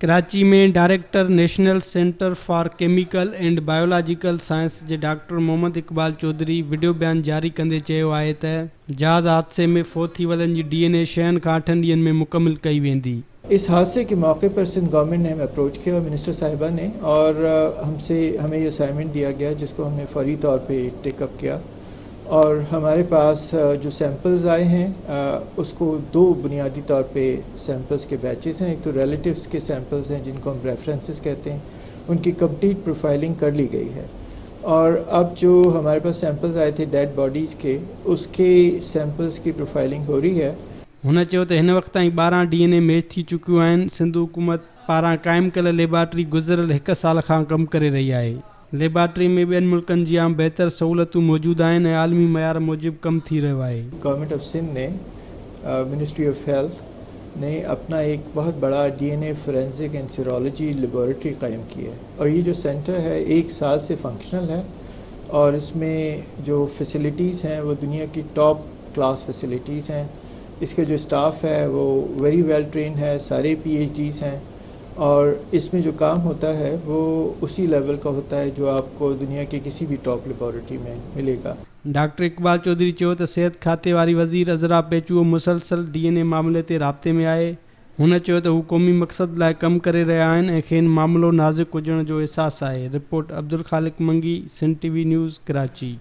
कराची में director national centre for chemical and biological science जे doctor Mohammad Iqbal Chaudhry video बयान जारी कंदे चयो आहे त जहाज़ हादसे में फोत थी वलनि जी DNA 6 खां 8 ॾींहनि में मुकमिल कई वेंदी। इस हादसे के मौके पर सिंध गवर्नमेंट ने हमें अप्रोच किया, मिनिस्टर साहिबा ने, और हमें ये असाइनमेंट दिया गया जिसको हमने फौरी तौर पे टेकअप किया। और हमारे पास जो सैंपल्स आए हैं उसको दो बुनियादी तौर पे सैंपल्स के बैचेस हैं। एक तो रिलेटिव्स के सैंपल्स हैं जिनको हम रेफरेंसेस कहते हैं, उनकी कंप्लीट प्रोफाइलिंग कर ली गई है। और अब जो हमारे पास सैंपल्स आए थे डेड बॉडीज़ के, उसके सैंपल्स की प्रोफाइलिंग हो रही है। हुन चयो त हिन वक़्त ताईं 12 DNA मैच थी चुकियूं आहिनि। सिंध हुकूमत पारां क़ाइमु कयल लेबॉरेटरी गुज़िरियल 1 साल खां कमु करे रही आहे। लेबॉरेटरी में ॿियनि मुल्कनि जी आम बहितर सहूलतूं मौजूदु आहिनि ऐं आलमी मयार मूजिबि कमु थी रहियो आहे। गवर्नमेंट ऑफ सिंध ने मिनिस्ट्री ऑफ हेल्थ ने अपना एक बहुत बड़ा DNA forensic and serology laboratory कायम की है। और ये जो सेंटर है 1 साल से फंक्शनल है और इसमें जो फैसिलिटीज़ हैं वो दुनिया की टॉप क्लास फैसिलिटीज़ हैं। इसके जो स्टाफ है वो वेरी वेल ट्रेन है, सारे PhDs हैं, और इसमें जो काम होता है वो उसी लेवल का होता है जो आपको दुनिया के किसी भी टॉप लेबॉरेटरी में मिलेगा। डॉक्टर इकबाल चौधरी चयो त सिहत खाते वारी वज़ीर अज़रा पेचूअ मुसलसल DNA मामले ते राब्ते में आहे। हुन चयो त हू क़ौमी मक़सद लाइ कमु करे रहिया आहिनि ऐं खेनि मामिलो नाज़ुक हुजण जो अहसासु आहे। रिपोर्ट अब्दुल ख़ालिक मंगी, सिंध TV न्यूज़, कराची।